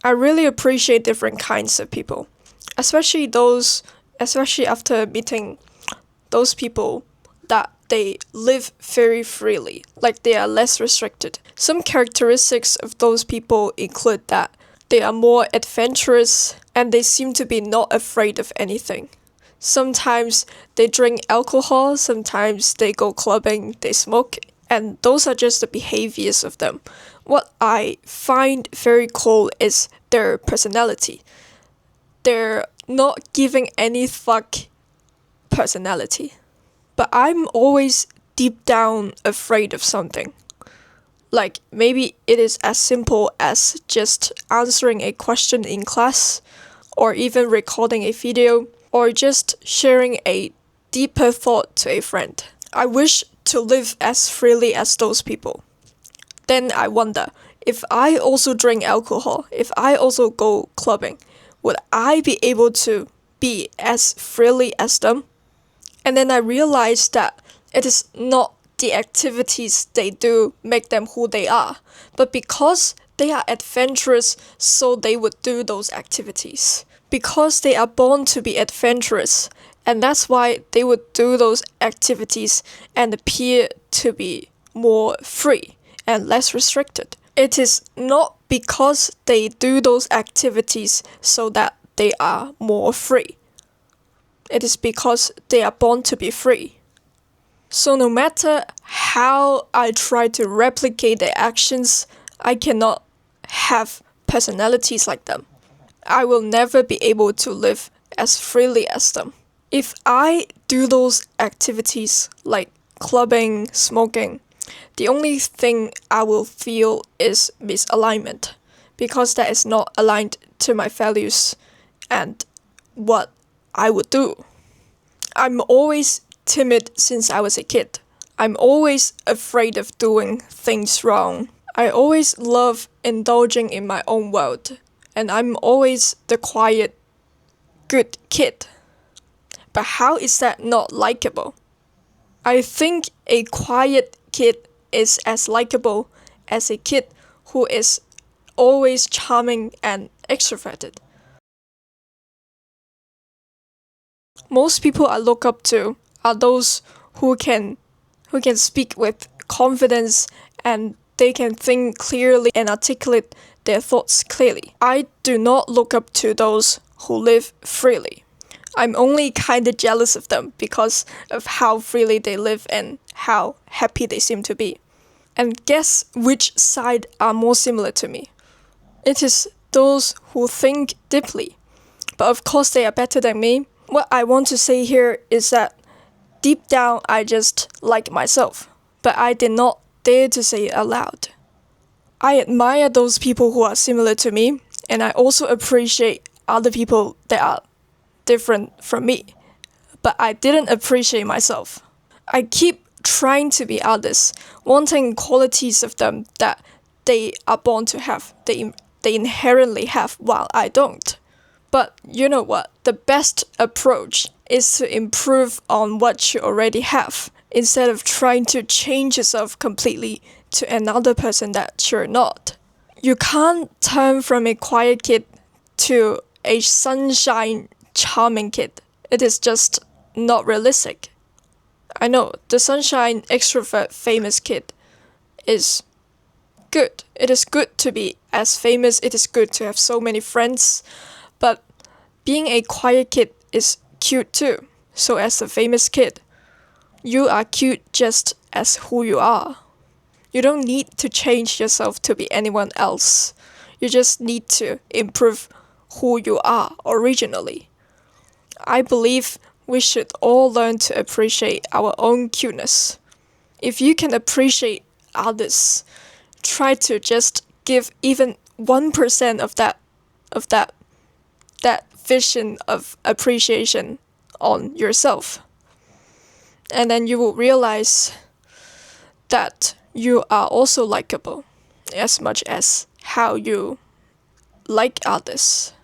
I really appreciate different kinds of people, especially after meeting those people that they live very freely, like they are less restricted. Some characteristics of those people include that they are more adventurous and they seem to be not afraid of anything. Sometimes they drink alcohol, sometimes they go clubbing, they smoke, and those are just the behaviors of them. What I find very cool is their personality. They're not giving any fuck personality. But I'm always deep down afraid of something. Like maybe it is as simple as just answering a question in class, or even recording a video, or just sharing a deeper thought to a friend. I wish to live as freely as those people. Then I wonder, if I also drink alcohol, if I also go clubbing, would I be able to be as freely as them? And then I realized that it is not the activities they do make them who they are, but because they are adventurous, so they would do those activities. Because they are born to be adventurous, and that's why they would do those activities and appear to be more free and less restricted. It is not because they do those activities so that they are more free. It is because they are born to be free. So no matter how I try to replicate their actions, I cannot have personalities like them. I will never be able to live as freely as them. If I do those activities like clubbing, smoking, the only thing I will feel is misalignment, because that is not aligned to my values and what I would do. I'm always timid since I was a kid. I'm always afraid of doing things wrong. I always love indulging in my own world, and I'm always the quiet, good kid. But how is that not likable? I think a quiet kid is as likable as a kid who is always charming and extroverted. Most people I look up to are those who can speak with confidence and they can think clearly and articulate their thoughts clearly. I do not look up to those who live freely. I'm only kinda jealous of them because of how freely they live and how happy they seem to be. And guess which side are more similar to me? It is those who think deeply. But of course they are better than me. What I want to say here is that deep down I just like myself, but I did not dare to say it aloud. I admire those people who are similar to me, and I also appreciate other people that are different from me, but I didn't appreciate myself. I keep trying to be others, wanting qualities of them that they are born to have, they inherently have, while I don't. But you know what? The best approach is to improve on what you already have, instead of trying to change yourself completely to another person that you're not. You can't turn from a quiet kid to a sunshine, charming kid. It is just not realistic. I know, the sunshine, extrovert, famous kid is good. It is good to be as famous, it is good to have so many friends, but being a quiet kid is cute too. So as a famous kid, you are cute just as who you are. You don't need to change yourself to be anyone else. You just need to improve who you are originally. I believe we should all learn to appreciate our own cuteness. If you can appreciate others, try to just give even 1% of that vision of appreciation on yourself. And then you will realize that you are also likable as much as how you like others.